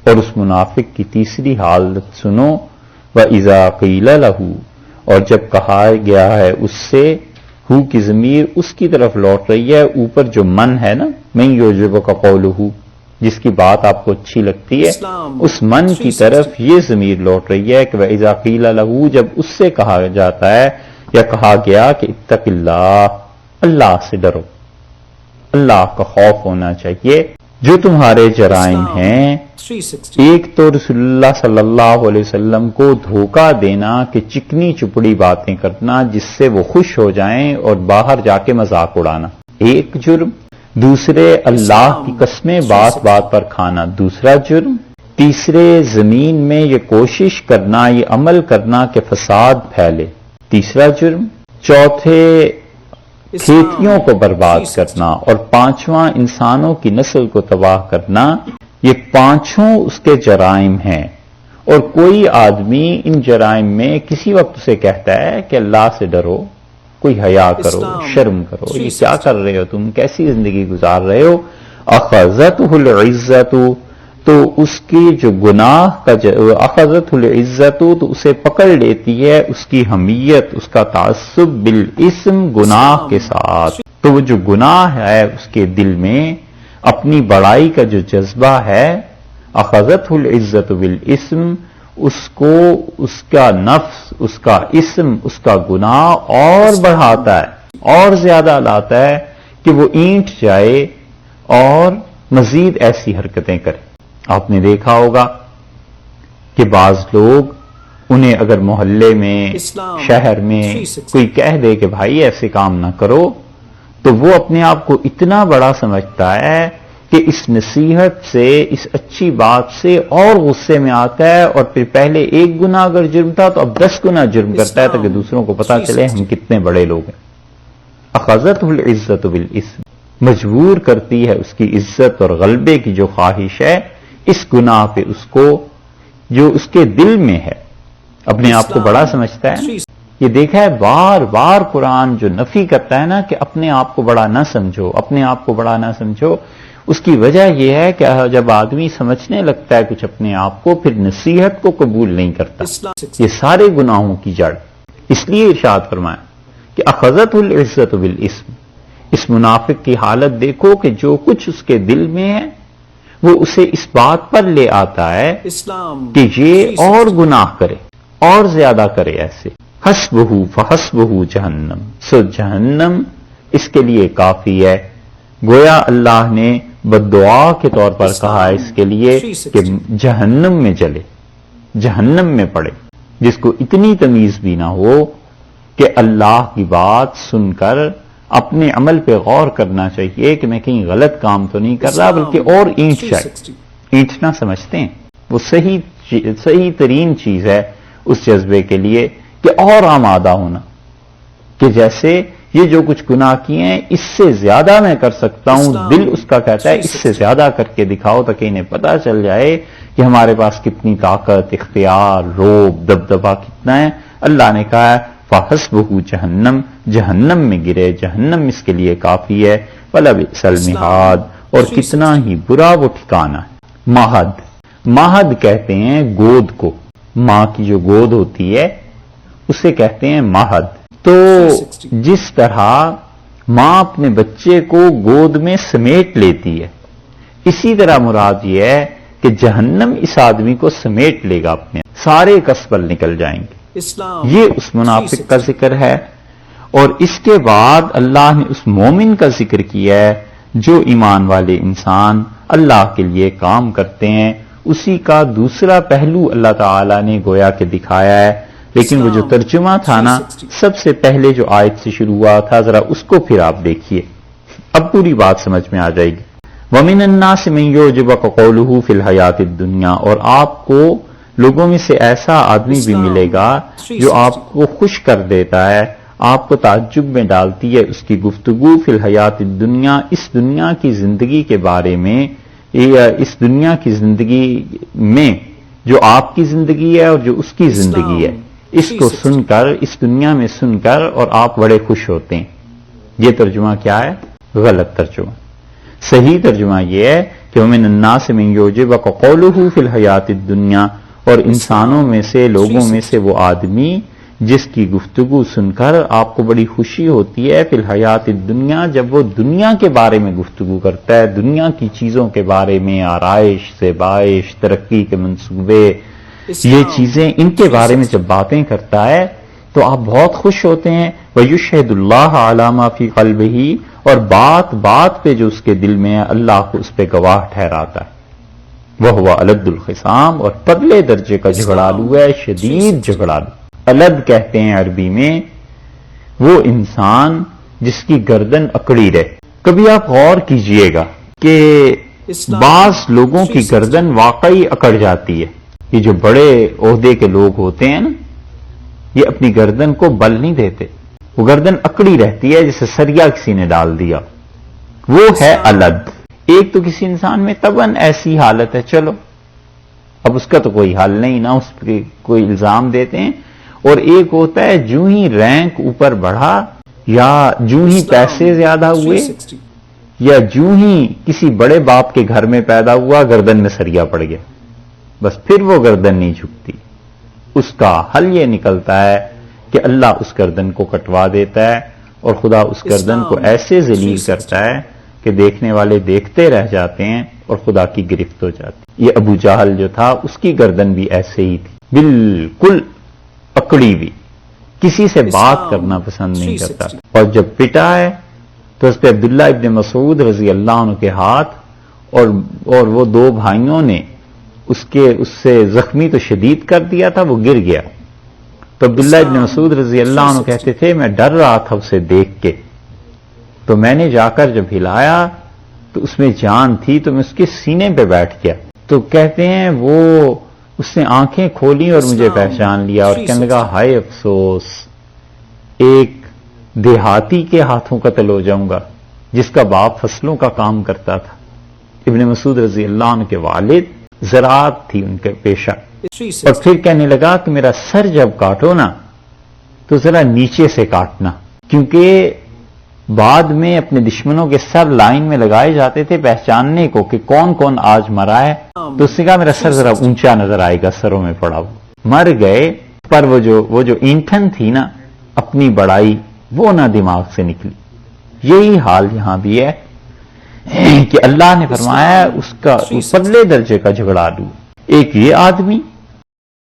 اور اس منافق کی تیسری حالت سنو، وَإِذَا قِيلَ لَهُ، اور جب کہا گیا ہے اس سے، ہو کی ضمیر اس کی طرف لوٹ رہی ہے، اوپر جو من ہے نا، من یعجبک قولہ، جس کی بات آپ کو اچھی لگتی ہے، اس من کی طرف یہ ضمیر لوٹ رہی ہے کہ وَإِذَا قِيلَ لَهُ، جب اس سے کہا جاتا ہے یا کہا گیا کہ اتق اللہ، اللہ سے ڈرو، اللہ کا خوف ہونا چاہیے، جو تمہارے جرائم ہیں، ایک تو رسول اللہ صلی اللہ علیہ وسلم کو دھوکہ دینا کہ چکنی چپڑی باتیں کرنا جس سے وہ خوش ہو جائیں اور باہر جا کے مذاق اڑانا، ایک جرم، دوسرے اللہ کی قسمیں بات بات پر کھانا، دوسرا جرم، تیسرے زمین میں یہ کوشش کرنا، یہ عمل کرنا کہ فساد پھیلے، تیسرا جرم، چوتھے کھیتیوں کو برباد کرنا، اور پانچواں انسانوں کی نسل کو تباہ کرنا، یہ پانچوں اس کے جرائم ہیں۔ اور کوئی آدمی ان جرائم میں کسی وقت اسے کہتا ہے کہ اللہ سے ڈرو، کوئی حیا کرو، شرم کرو، یہ کیا کر رہے ہو تم، کیسی زندگی گزار رہے ہو، اخذتہ العزت، تو اس کی جو گناہ کا اخذتہ العزت، تو اسے پکڑ لیتی ہے اس کی حمیت، اس کا تعصب، بالاسم، گناہ کے ساتھ، تو وہ جو گناہ ہے اس کے دل میں اپنی بڑائی کا جو جذبہ ہے، اخذتہ العزت بالاسم، اس کو اس کا نفس، اس کا اسم، اس کا گناہ اور بڑھاتا ہے، اور زیادہ لاتا ہے کہ وہ اینٹ جائے اور مزید ایسی حرکتیں کرے۔ آپ نے دیکھا ہوگا کہ بعض لوگ، انہیں اگر محلے میں، شہر میں کوئی کہہ دے کہ بھائی ایسے کام نہ کرو، تو وہ اپنے آپ کو اتنا بڑا سمجھتا ہے کہ اس نصیحت سے، اس اچھی بات سے اور غصے میں آتا ہے، اور پھر پہلے ایک گناہ اگر جرم تھا تو اب 10 گنا جرم کرتا ہے تاکہ دوسروں کو پتا چلے ہم کتنے بڑے لوگ ہیں۔ اخذتہ العزت بالاسم، مجبور کرتی ہے اس کی عزت اور غلبے کی جو خواہش ہے اس گناہ پہ، اس کو جو اس کے دل میں ہے، اپنے آپ کو بڑا سمجھتا ہے۔ یہ دیکھا ہے بار بار قرآن جو نفی کرتا ہے نا کہ اپنے آپ کو بڑا نہ سمجھو، اپنے آپ کو بڑا نہ سمجھو، اس کی وجہ یہ ہے کہ جب آدمی سمجھنے لگتا ہے کچھ اپنے آپ کو، پھر نصیحت کو قبول نہیں کرتا۔ یہ سارے گناہوں کی جڑ، اس لیے ارشاد فرمایا کہ اخذتہ العزت بالاسم، اس منافق کی حالت دیکھو کہ جو کچھ اس کے دل میں ہے وہ اسے اس بات پر لے آتا ہے کہ یہ اور گناہ کرے، اور زیادہ کرے ایسے، حسبہ فحسبہ جہنم، سو جہنم اس کے لیے کافی ہے۔ گویا اللہ نے بددعا کے طور پر کہا ہے اس کے لیے کہ جہنم میں جلے، جہنم میں پڑے، جس کو اتنی تمیز بھی نہ ہو کہ اللہ کی بات سن کر اپنے عمل پہ غور کرنا چاہیے کہ میں کہیں غلط کام تو نہیں کر رہا، بلکہ اور اینٹ جائے۔ اینٹنا سمجھتے ہیں وہ صحیح ترین چیز ہے اس جذبے کے لیے کہ اور آمادہ ہونا، کہ جیسے یہ جو کچھ گناہ کیے ہیں اس سے زیادہ میں کر سکتا ہوں، دل اس کا کہتا ہے اس سے زیادہ کر کے دکھاؤ تاکہ انہیں پتا چل جائے کہ ہمارے پاس کتنی طاقت، اختیار، روب، دبدبہ کتنا ہے۔ اللہ نے کہا ہے فحسبہ جہنم، جہنم میں گرے، جہنم اس کے لیے کافی ہے، وَلَبِئْسَ الْمِہَادُ، اور کتنا ہی برا وہ ٹھکانہ ہے۔ مہد، مہد کہتے ہیں گود کو، ماں کی جو گود ہوتی ہے اسے کہتے ہیں مہد۔ تو جس طرح ماں اپنے بچے کو گود میں سمیٹ لیتی ہے، اسی طرح مراد یہ ہے کہ جہنم اس آدمی کو سمیٹ لے گا، اپنے سارے کسبل نکل جائیں گے۔ یہ اس منافق کا ذکر ہے، اور اس کے بعد اللہ نے اس مومن کا ذکر کیا ہے جو ایمان والے انسان اللہ کے لیے کام کرتے ہیں، اسی کا دوسرا پہلو اللہ تعالی نے گویا کہ دکھایا ہے۔ لیکن وہ جو ترجمہ تھا نا سب سے پہلے جو آیت سے شروع ہوا تھا، ذرا اس کو پھر آپ دیکھیے، اب پوری بات سمجھ میں آ جائے گی۔ وَمِنَ النَّاسِ مَن يُعْجِبُكَ قَوْلُهُ فِي الْحَيَاةِ الدُّنْيَا، اور آپ کو لوگوں میں سے ایسا آدمی بھی ملے گا جو آپ کو خوش کر دیتا ہے، آپ کو تعجب میں ڈالتی ہے اس کی گفتگو، فی الحیات الدنیا، اس دنیا کی زندگی کے بارے میں، اس دنیا کی زندگی میں جو آپ کی زندگی ہے اور جو اس کی زندگی ہے، اس کو سن کر، اس دنیا میں سن کر، اور آپ بڑے خوش ہوتے ہیں۔ یہ ترجمہ کیا ہے؟ غلط ترجمہ۔ صحیح ترجمہ یہ ہے کہ کہ ومن الناس من یعجبک قولہ فی الحیات الدنیا، اور انسانوں میں سے، لوگوں میں سے وہ آدمی جس کی گفتگو سن کر آپ کو بڑی خوشی ہوتی ہے، فی الحیات الدنیا، جب وہ دنیا کے بارے میں گفتگو کرتا ہے، دنیا کی چیزوں کے بارے میں، آرائش، زیبائش، ترقی کے منصوبے، یہ چیزیں، ان کے بارے میں جب باتیں کرتا ہے تو آپ بہت خوش ہوتے ہیں. وَيُشْهِدُ اللَّهَ عَلَى مَا فِي قَلْبِهِ، اور بات بات پہ جو اس کے دل میں ہے اللہ کو اس پہ گواہ ٹھہراتا ہے. وَهُوَ أَلَدُّ الْخِصَامِ، اور پرلے درجے کا جھگڑالو ہے، شدید جھگڑالو. الد کہتے ہیں عربی میں وہ انسان جس کی گردن اکڑی رہے. کبھی آپ غور کیجئے گا کہ بعض لوگوں کی گردن واقعی اکڑ جاتی ہے. یہ جو بڑے عہدے کے لوگ ہوتے ہیں نا، یہ اپنی گردن کو بل نہیں دیتے، وہ گردن اکڑی رہتی ہے جیسے سریا کسی نے ڈال دیا. وہ ہے الد. ایک تو کسی انسان میں طبعاً ایسی حالت ہے، چلو اب اس کا تو کوئی حل نہیں، نہ اس پہ کوئی الزام دیتے ہیں. اور ایک ہوتا ہے جو ہی رینک اوپر بڑھا، یا جو ہی پیسے زیادہ ہوئے، یا جو ہی کسی بڑے باپ کے گھر میں پیدا ہوا، گردن میں سریا پڑ گیا، بس پھر وہ گردن نہیں جھکتی. اس کا حل یہ نکلتا ہے کہ اللہ اس گردن کو کٹوا دیتا ہے، اور خدا اس گردن کو ایسے ذلیل کرتا ہے کہ دیکھنے والے دیکھتے رہ جاتے ہیں اور خدا کی گرفت ہو جاتی. یہ ابو جہل جو تھا اس کی گردن بھی ایسے ہی تھی، بالکل اکڑی بھی، کسی سے بات کرنا پسند نہیں کرتا. اور جب پٹا ہے تو اس پہ عبداللہ ابن مسعود رضی اللہ عنہ کے ہاتھ اور وہ دو بھائیوں نے اس سے زخمی تو شدید کر دیا تھا، وہ گر گیا. تو عبداللہ ابن مسعود رضی اللہ عنہ کہتے تھے میں ڈر رہا تھا اسے دیکھ کے، تو میں نے جا کر جب ہلایا تو اس میں جان تھی، تو میں اس کے سینے پہ بیٹھ گیا. تو کہتے ہیں وہ اس نے آنکھیں کھولی اور مجھے پہچان لیا، اور کہنے لگا ہائے افسوس، ایک دیہاتی کے ہاتھوں قتل ہو جاؤں گا جس کا باپ فصلوں کا کام کرتا تھا. ابن مسعود رضی اللہ عنہ کے والد زراعت تھی ان کے پیشہ. اور پھر کہنے لگا کہ میرا سر جب کاٹو نا تو ذرا نیچے سے کاٹنا، کیونکہ بعد میں اپنے دشمنوں کے سر لائن میں لگائے جاتے تھے پہچاننے کو کہ کون کون آج مرا ہے. تو اس نے کہا میرا سر ذرا اونچا نظر آئے گا سروں میں پڑا. مر گئے، پر وہ جو اینٹھن تھی نا اپنی بڑائی، وہ نہ دماغ سے نکلی. یہی حال یہاں بھی ہے کہ اللہ نے فرمایا اس کا پرلے درجے کا جھگڑالو. ایک یہ آدمی